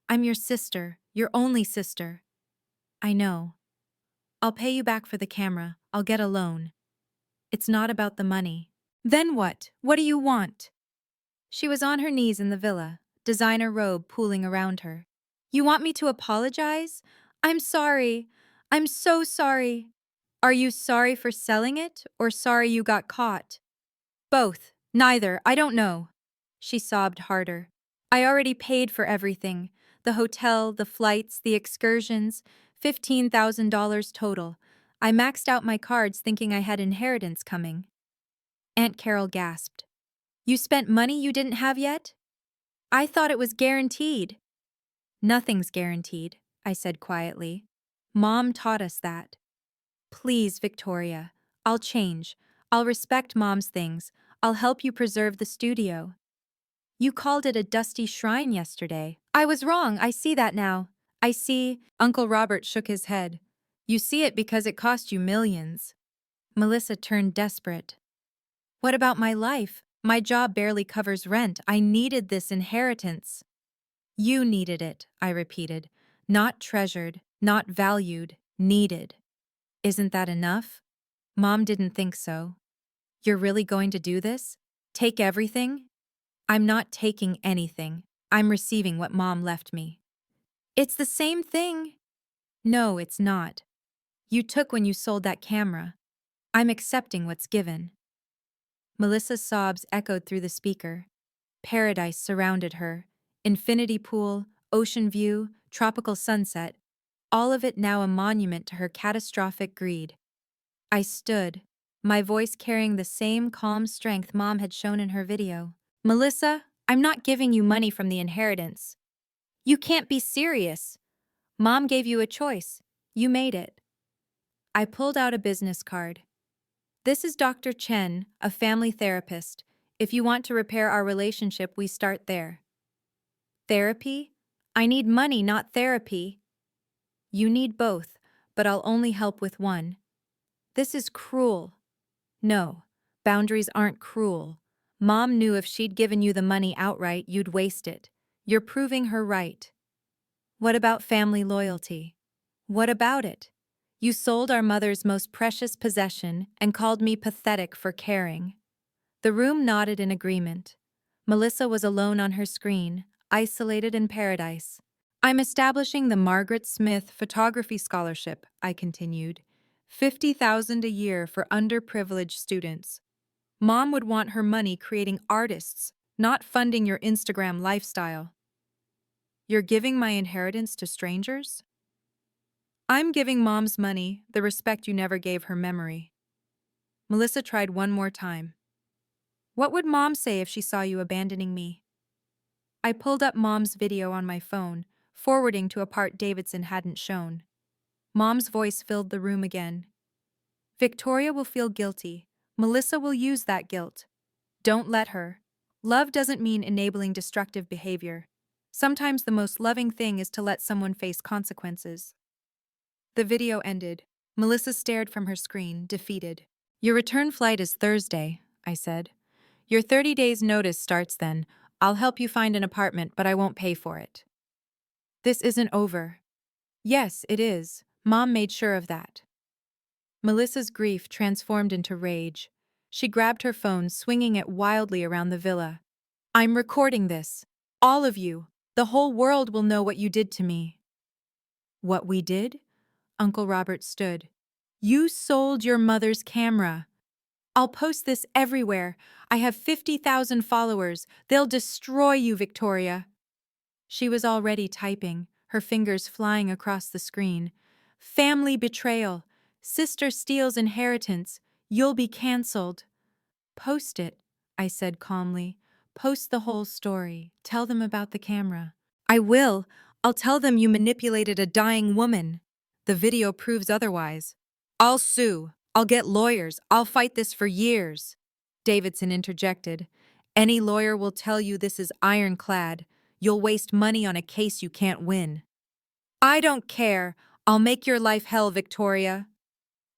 Speaker 1: I'm your sister, your only sister. I know. I'll pay you back for the camera. I'll get a loan. It's not about the money. Then what? What do you want? She was on her knees in the villa, designer robe pooling around her. You want me to apologize? I'm sorry. I'm so sorry. Are you sorry for selling it or sorry you got caught? Both. Neither. I don't know. She sobbed harder. I already paid for everything. The hotel, the flights, the excursions. $15,000 total. I maxed out my cards thinking I had inheritance coming. Aunt Carol gasped. You spent money you didn't have yet? I thought it was guaranteed. Nothing's guaranteed, I said quietly. Mom taught us that. Please, Victoria. I'll change. I'll respect Mom's things. I'll help you preserve the studio. You called it a dusty shrine yesterday. I was wrong, I see that now. I see. Uncle Robert shook his head. You see it because it cost you millions. Melissa turned desperate. What about my life? My job barely covers rent. I needed this inheritance. You needed it, I repeated. Not treasured, not valued, needed. Isn't that enough? Mom didn't think so. You're really going to do this? Take everything? I'm not taking anything. I'm receiving what Mom left me. It's the same thing. No, it's not. You took when you sold that camera. I'm accepting what's given. Melissa's sobs echoed through the speaker. Paradise surrounded her. Infinity pool, ocean view, tropical sunset, all of it now a monument to her catastrophic greed. I stood, my voice carrying the same calm strength Mom had shown in her video. Melissa, I'm not giving you money from the inheritance. You can't be serious. Mom gave you a choice. You made it. I pulled out a business card. This is Dr. Chen, a family therapist. If you want to repair our relationship, we start there. Therapy? I need money, not therapy. You need both, but I'll only help with one. This is cruel. No, boundaries aren't cruel. Mom knew if she'd given you the money outright, you'd waste it. You're proving her right. What about family loyalty? What about it? You sold our mother's most precious possession and called me pathetic for caring. The room nodded in agreement. Melissa was alone on her screen, isolated in paradise. I'm establishing the Margaret Smith Photography Scholarship, I continued. $50,000 a year for underprivileged students. Mom would want her money creating artists, not funding your Instagram lifestyle. You're giving my inheritance to strangers? I'm giving Mom's money the respect you never gave her memory. Melissa tried one more time. What would Mom say if she saw you abandoning me? I pulled up Mom's video on my phone, forwarding to a part Davidson hadn't shown. Mom's voice filled the room again. Victoria will feel guilty. Melissa will use that guilt. Don't let her. Love doesn't mean enabling destructive behavior. Sometimes the most loving thing is to let someone face consequences. The video ended. Melissa stared from her screen, defeated. Your return flight is Thursday, I said. Your 30 days notice starts then. I'll help you find an apartment, but I won't pay for it. This isn't over. Yes, it is. Mom made sure of that. Melissa's grief transformed into rage. She grabbed her phone, swinging it wildly around the villa. I'm recording this. All of you. The whole world will know what you did to me. What we did? Uncle Robert stood. You sold your mother's camera. I'll post this everywhere. I have 50,000 followers. They'll destroy you, Victoria. She was already typing, her fingers flying across the screen. Family betrayal. Sister steals inheritance. You'll be cancelled. Post it, I said calmly. Post the whole story. Tell them about the camera. I will. I'll tell them you manipulated a dying woman. The video proves otherwise. I'll sue. I'll get lawyers. I'll fight this for years. Davidson interjected. Any lawyer will tell you this is ironclad. You'll waste money on a case you can't win. I don't care. I'll make your life hell, Victoria.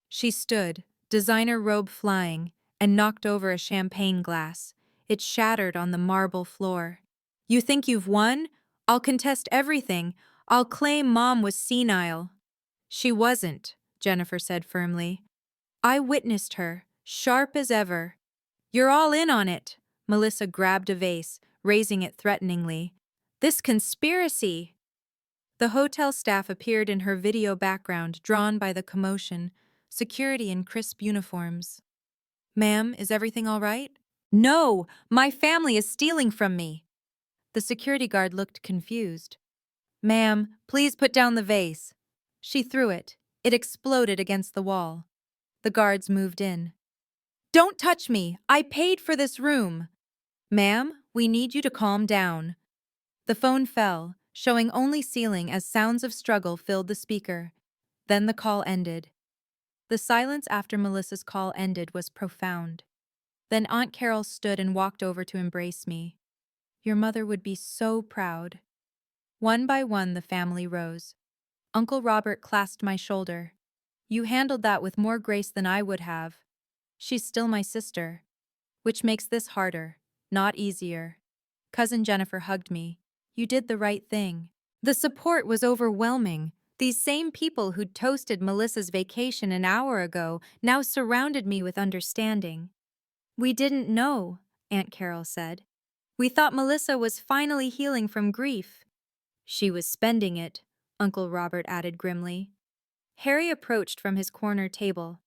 Speaker 1: She stood, designer robe flying, and knocked over a champagne glass. It shattered on the marble floor. You think you've won? I'll contest everything. I'll claim Mom was senile. She wasn't, Jennifer said firmly. I witnessed her, sharp as ever. You're all in on it. Melissa grabbed a vase, raising it threateningly. This conspiracy! The hotel staff appeared in her video background, drawn by the commotion, security in crisp uniforms. Ma'am, is everything all right? No, my family is stealing from me. The security guard looked confused. Ma'am, please put down the vase. She threw it. It exploded against the wall. The guards moved in. "Don't touch me! I paid for this room!" "Ma'am, we need you to calm down." The phone fell, showing only ceiling as sounds of struggle filled the speaker. Then the call ended. The silence after Melissa's call ended was profound. Then Aunt Carol stood and walked over to embrace me. "Your mother would be so proud." One by one, the family rose. Uncle Robert clasped my shoulder. "You handled that with more grace than I would have." "She's still my sister." "Which makes this harder, not easier." Cousin Jennifer hugged me. "You did the right thing." The support was overwhelming. These same people who'd toasted Melissa's vacation an hour ago now surrounded me with understanding. "We didn't know," Aunt Carol said. "We thought Melissa was finally healing from grief." "She was spending it," Uncle Robert added grimly. Harry approached from his corner table.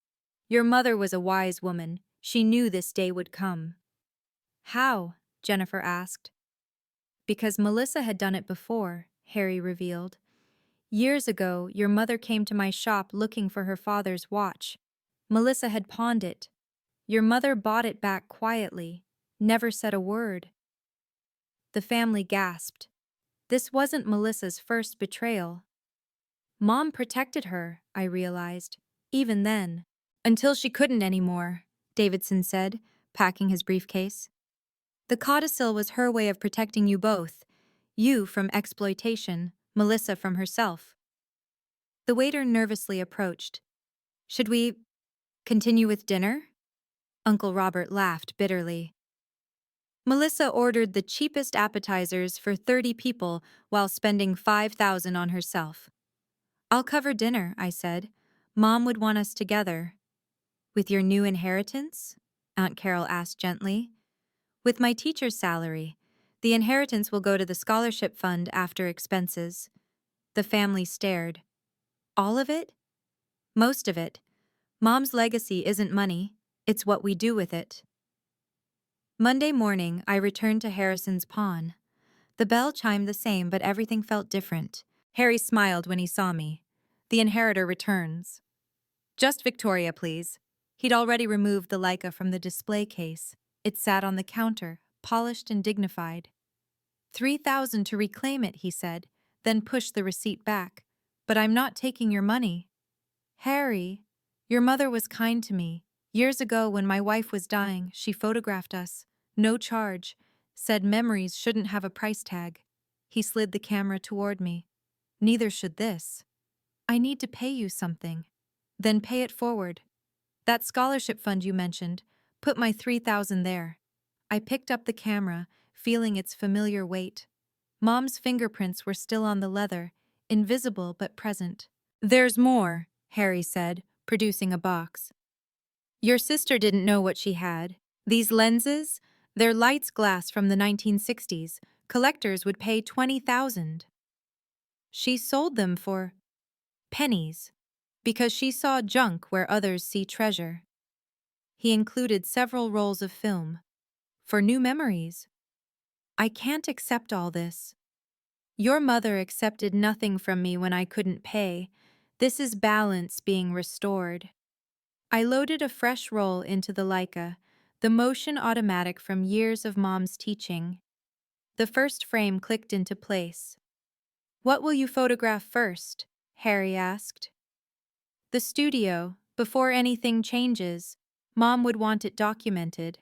Speaker 1: "Your mother was a wise woman. She knew this day would come." "How?" Jennifer asked. "Because Melissa had done it before," Harry revealed. "Years ago, your mother came to my shop looking for her father's watch. Melissa had pawned it. Your mother bought it back quietly, never said a word." The family gasped. This wasn't Melissa's first betrayal. Mom protected her, I realized, even then. "Until she couldn't anymore," Davidson said, packing his briefcase. "The codicil was her way of protecting you both. You from exploitation, Melissa from herself." The waiter nervously approached. "Should we continue with dinner?" Uncle Robert laughed bitterly. "Melissa ordered the cheapest appetizers for 30 people while spending 5,000 on herself." "I'll cover dinner," I said. "Mom would want us together." "With your new inheritance?" Aunt Carol asked gently. "With my teacher's salary. The inheritance will go to the scholarship fund after expenses." The family stared. "All of it?" "Most of it. Mom's legacy isn't money, it's what we do with it." Monday morning, I returned to Harrison's pawn. The bell chimed the same, but everything felt different. Harry smiled when he saw me. "The inheritor returns." "Just Victoria, please." He'd already removed the Leica from the display case. It sat on the counter, polished and dignified. 3,000 to reclaim it, he said, then pushed the receipt back. "But I'm not taking your money." "Harry, your mother was kind to me. Years ago when my wife was dying, she photographed us. No charge. Said memories shouldn't have a price tag." He slid the camera toward me. "Neither should this." "I need to pay you something." "Then pay it forward. That scholarship fund you mentioned, put my 3,000 there." I picked up the camera, feeling its familiar weight. Mom's fingerprints were still on the leather, invisible but present. "There's more," Harry said, producing a box. "Your sister didn't know what she had. These lenses? They're lights glass from the 1960s. Collectors would pay 20,000. She sold them for pennies, because she saw junk where others see treasure." He included several rolls of film. "For new memories." "I can't accept all this." "Your mother accepted nothing from me when I couldn't pay. This is balance being restored." I loaded a fresh roll into the Leica, the motion automatic from years of Mom's teaching. The first frame clicked into place. "What will you photograph first?" Harry asked. "The studio, before anything changes. Mom would want it documented."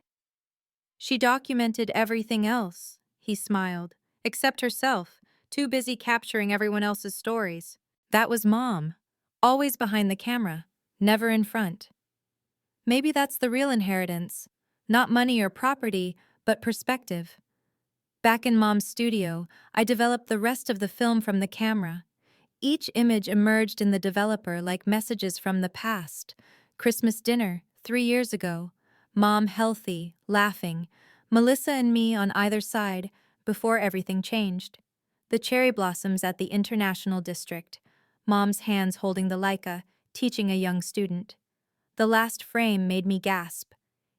Speaker 1: "She documented everything else," he smiled, "except herself, too busy capturing everyone else's stories." That was Mom, always behind the camera, never in front. Maybe that's the real inheritance, not money or property, but perspective. Back in Mom's studio, I developed the rest of the film from the camera. Each image emerged in the developer like messages from the past. Christmas dinner, 3 years ago. Mom healthy, laughing. Melissa and me on either side, before everything changed. The cherry blossoms at the International District. Mom's hands holding the Leica, teaching a young student. The last frame made me gasp.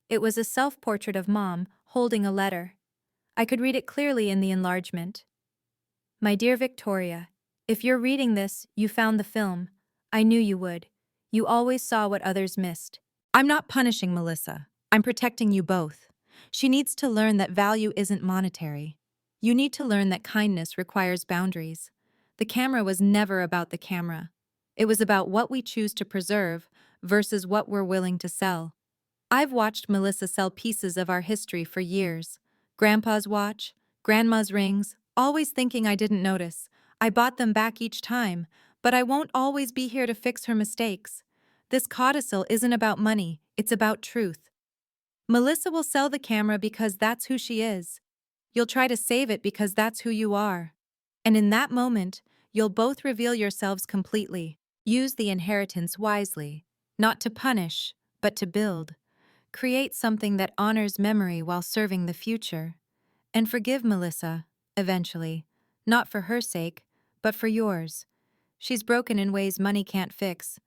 Speaker 1: It was a self-portrait of Mom, holding a letter. I could read it clearly in the enlargement. "My dear Victoria, if you're reading this, you found the film. I knew you would. You always saw what others missed. I'm not punishing Melissa. I'm protecting you both. She needs to learn that value isn't monetary. You need to learn that kindness requires boundaries. The camera was never about the camera. It was about what we choose to preserve versus what we're willing to sell. I've watched Melissa sell pieces of our history for years. Grandpa's watch, grandma's rings, always thinking I didn't notice. I bought them back each time, but I won't always be here to fix her mistakes. This codicil isn't about money, it's about truth. Melissa will sell the camera because that's who she is. You'll try to save it because that's who you are. And in that moment, you'll both reveal yourselves completely. Use the inheritance wisely, not to punish, but to build. Create something that honors memory while serving the future. And forgive Melissa, eventually, not for her sake, but for yours. She's broken in ways money can't fix,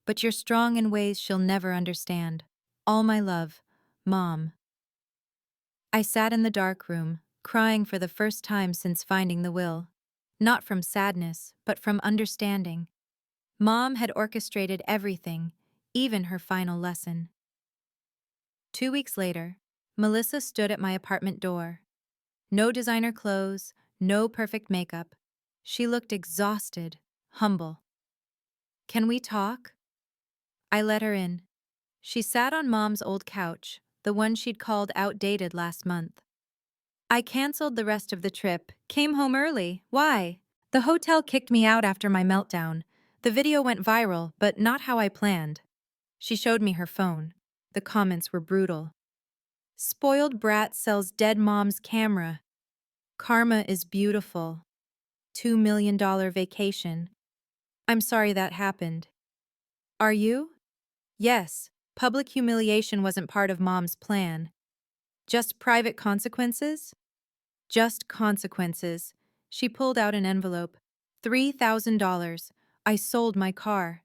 Speaker 1: but you're strong in ways she'll never understand. All my love, Mom. I sat in the dark room, crying for the first time since finding the will. Not from sadness, but from understanding. Mom had orchestrated everything, even her final lesson. 2 weeks later, Melissa stood at my apartment door. No designer clothes, no perfect makeup. She looked exhausted, humble. Can we talk? I let her in. She sat on Mom's old couch, the one she'd called outdated last month. I canceled the rest of the trip, came home early. Why? The hotel kicked me out after my meltdown. The video went viral, but not how I planned. She showed me her phone. The comments were brutal. Spoiled brat sells dead mom's camera. Karma is beautiful. $2 million vacation. I'm sorry that happened. Are you? Yes, public humiliation wasn't part of mom's plan. Just private consequences? Just consequences. She pulled out an envelope. $3,000. I sold my car.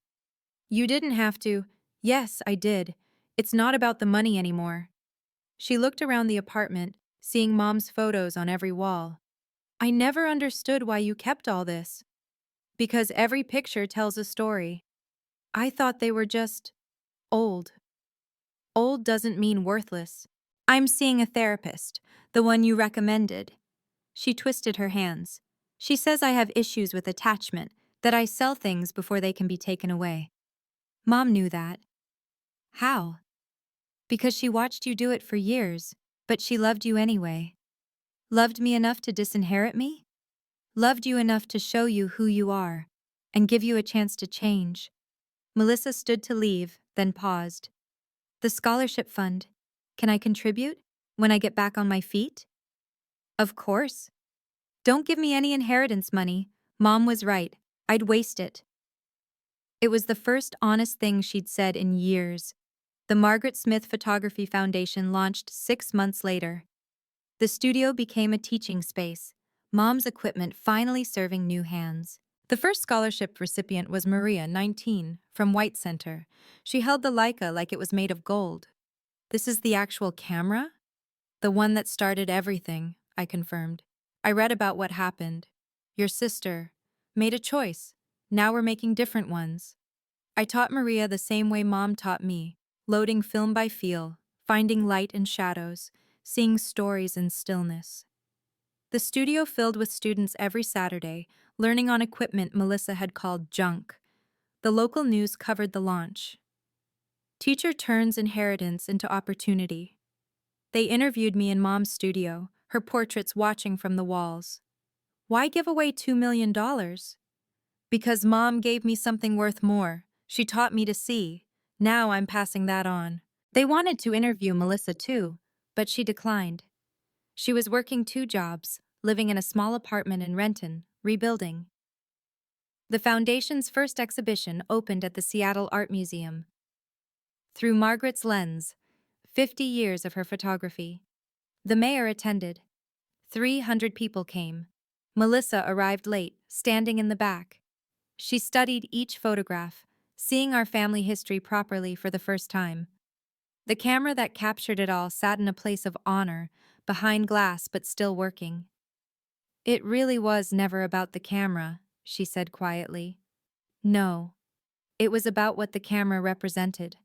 Speaker 1: You didn't have to. Yes, I did. It's not about the money anymore. She looked around the apartment, seeing Mom's photos on every wall. I never understood why you kept all this. Because every picture tells a story. I thought they were just old. Old doesn't mean worthless. I'm seeing a therapist, the one you recommended. She twisted her hands. She says I have issues with attachment, that I sell things before they can be taken away. Mom knew that. How? Because she watched you do it for years, but she loved you anyway. Loved me enough to disinherit me? Loved you enough to show you who you are, and give you a chance to change. Melissa stood to leave, then paused. The scholarship fund. Can I contribute when I get back on my feet? Of course. Don't give me any inheritance money. Mom was right. I'd waste it. It was the first honest thing she'd said in years. The Margaret Smith Photography Foundation launched 6 months later. The studio became a teaching space, Mom's equipment finally serving new hands. The first scholarship recipient was Maria, 19, from White Center. She held the Leica like it was made of gold. This is the actual camera? The one that started everything, I confirmed. I read about what happened. Your sister made a choice. Now we're making different ones. I taught Maria the same way Mom taught me, loading film by feel, finding light in shadows, seeing stories in stillness. The studio filled with students every Saturday, learning on equipment Melissa had called junk. The local news covered the launch. Teacher turns inheritance into opportunity. They interviewed me in Mom's studio, her portraits watching from the walls. Why give away $2 million? Because Mom gave me something worth more. She taught me to see. Now I'm passing that on. They wanted to interview Melissa too, but she declined. She was working 2 jobs, living in a small apartment in Renton, rebuilding. The Foundation's first exhibition opened at the Seattle Art Museum. Through Margaret's lens, 50 years of her photography. The mayor attended. 300 people came. Melissa arrived late, standing in the back. She studied each photograph, seeing our family history properly for the first time. The camera that captured it all sat in a place of honor, behind glass but still working. It really was never about the camera, she said quietly. No. It was about what the camera represented.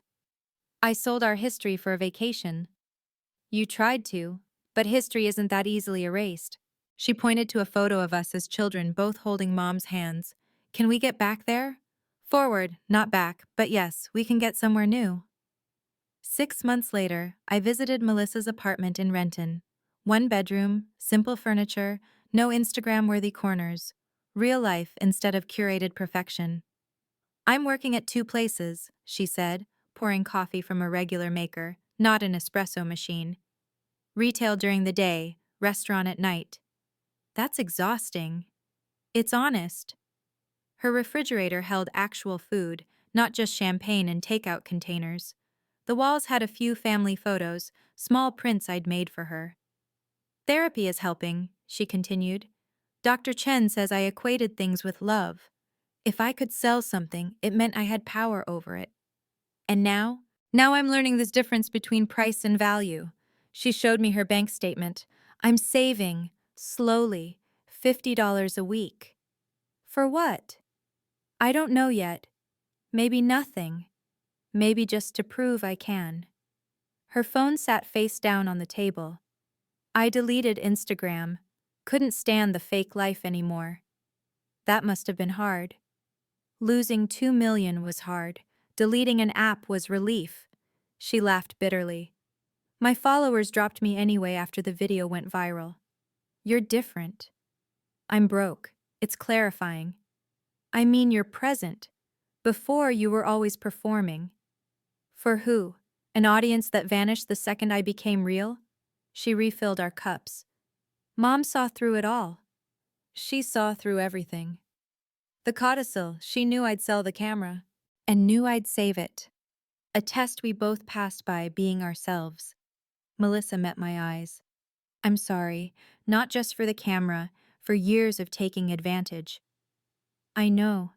Speaker 1: I sold our history for a vacation. You tried to, but history isn't that easily erased. She pointed to a photo of us as children, both holding Mom's hands. Can we get back there? Forward, not back, but yes, we can get somewhere new. 6 months later, I visited Melissa's apartment in Renton. One bedroom, simple furniture, no Instagram-worthy corners. Real life instead of curated perfection. I'm working at 2 places, she said, pouring coffee from a regular maker, not an espresso machine. Retail during the day, restaurant at night. That's exhausting. It's honest. Her refrigerator held actual food, not just champagne and takeout containers. The walls had a few family photos, small prints I'd made for her. Therapy is helping, she continued. Dr. Chen says I equated things with love. If I could sell something, it meant I had power over it. And now? Now I'm learning this difference between price and value. She showed me her bank statement. I'm saving, slowly, $50 a week. For what? I don't know yet. Maybe nothing. Maybe just to prove I can. Her phone sat face down on the table. I deleted Instagram. Couldn't stand the fake life anymore. That must have been hard. Losing 2 million was hard. Deleting an app was relief. She laughed bitterly. My followers dropped me anyway after the video went viral. You're different. I'm broke. It's clarifying. I mean, you're present. Before, you were always performing. For who? An audience that vanished the second I became real? She refilled our cups. Mom saw through it all. She saw through everything. The codicil, she knew I'd sell the camera. And knew I'd save it. A test we both passed by being ourselves. Melissa met my eyes. I'm sorry, not just for the camera, for years of taking advantage. I know.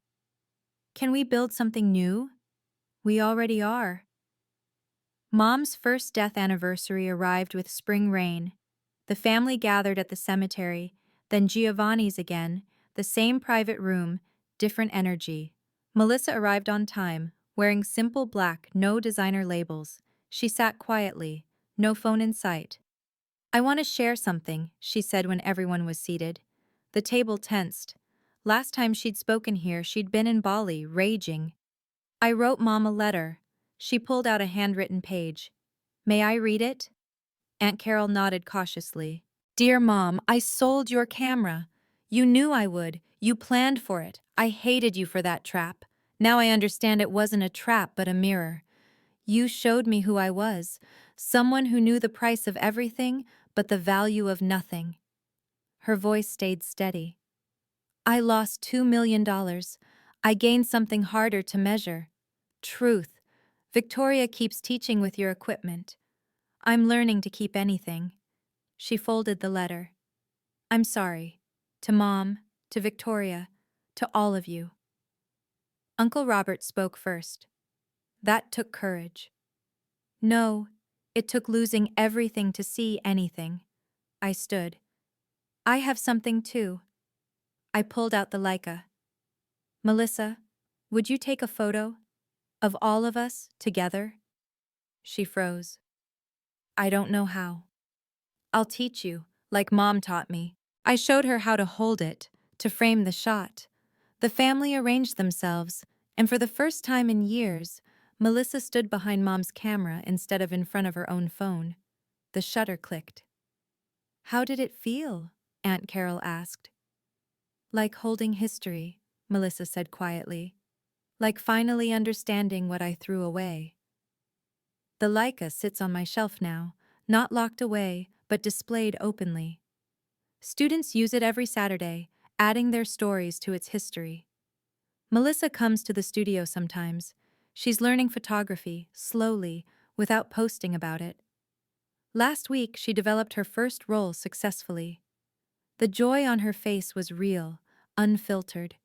Speaker 1: Can we build something new? We already are. Mom's first death anniversary arrived with spring rain. The family gathered at the cemetery, then Giovanni's again, the same private room, different energy. Melissa arrived on time, wearing simple black, no designer labels. She sat quietly, no phone in sight. I want to share something, she said when everyone was seated. The table tensed. Last time she'd spoken here, she'd been in Bali, raging. I wrote Mom a letter. She pulled out a handwritten page. May I read it? Aunt Carol nodded cautiously. Dear Mom, I sold your camera. You knew I would. You planned for it. I hated you for that trap. Now I understand it wasn't a trap but a mirror. You showed me who I was, someone who knew the price of everything but the value of nothing. Her voice stayed steady. I lost $2 million. I gained something harder to measure. Truth. Victoria keeps teaching with your equipment. I'm learning to keep anything. She folded the letter. I'm sorry. To Mom, to Victoria, to all of you. Uncle Robert spoke first. That took courage. No, it took losing everything to see anything. I stood. I have something too. I pulled out the Leica. Melissa, would you take a photo? Of all of us, together? She froze. I don't know how. I'll teach you, like Mom taught me. I showed her how to hold it, to frame the shot. The family arranged themselves, and for the first time in years, Melissa stood behind Mom's camera instead of in front of her own phone. The shutter clicked. How did it feel? Aunt Carol asked. Like holding history, Melissa said quietly. Like finally understanding what I threw away. The Leica sits on my shelf now, not locked away, but displayed openly. Students use it every Saturday, adding their stories to its history. Melissa comes to the studio sometimes. She's learning photography, slowly, without posting about it. Last week, she developed her first roll successfully. The joy on her face was real, unfiltered.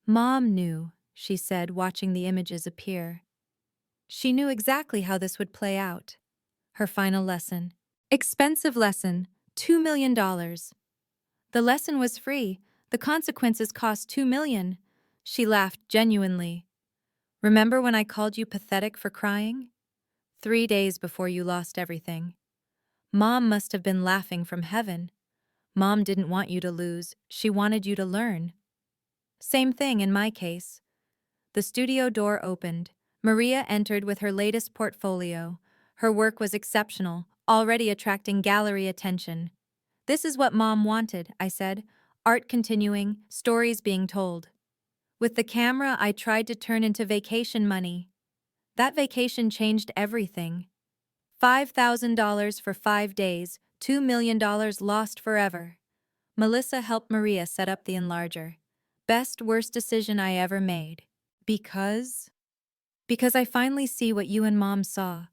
Speaker 1: Mom knew, she said, watching the images appear. She knew exactly how this would play out. Her final lesson. Expensive lesson, $2 million. The lesson was free. The consequences cost $2 million. She laughed genuinely. Remember when I called you pathetic for crying? 3 days before you lost everything. Mom must have been laughing from heaven. Mom didn't want you to lose, she wanted you to learn. Same thing in my case. The studio door opened. Maria entered with her latest portfolio. Her work was exceptional, already attracting gallery attention. This is what Mom wanted, I said. Art continuing, stories being told. With the camera, I tried to turn into vacation money. That vacation changed everything. $5,000 for 5 days, $2 million lost forever. Melissa helped Maria set up the enlarger. Best worst decision I ever made. Because? Because I finally see what you and Mom saw.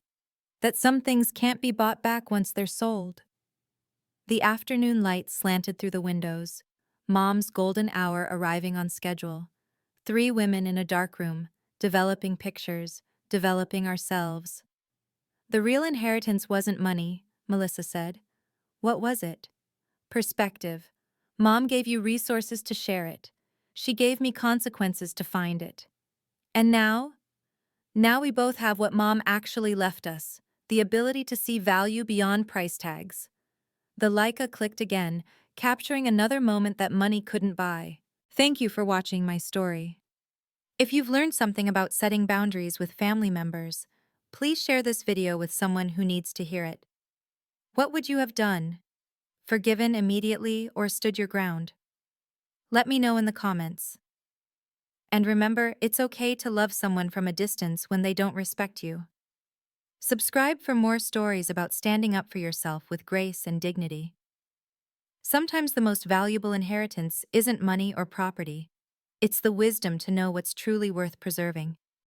Speaker 1: That some things can't be bought back once they're sold. The afternoon light slanted through the windows. Mom's golden hour arriving on schedule. 3 women in a dark room, developing pictures, developing ourselves. The real inheritance wasn't money, Melissa said. What was it? Perspective. Mom gave you resources to share it. She gave me consequences to find it. And now? Now we both have what Mom actually left us, the ability to see value beyond price tags. The Leica clicked again, capturing another moment that money couldn't buy. Thank you for watching my story. If you've learned something about setting boundaries with family members, please share this video with someone who needs to hear it. What would you have done? Forgiven immediately or stood your ground? Let me know in the comments. And remember, it's okay to love someone from a distance when they don't respect you. Subscribe for more stories about standing up for yourself with grace and dignity. Sometimes the most valuable inheritance isn't money or property. It's the wisdom to know what's truly worth preserving.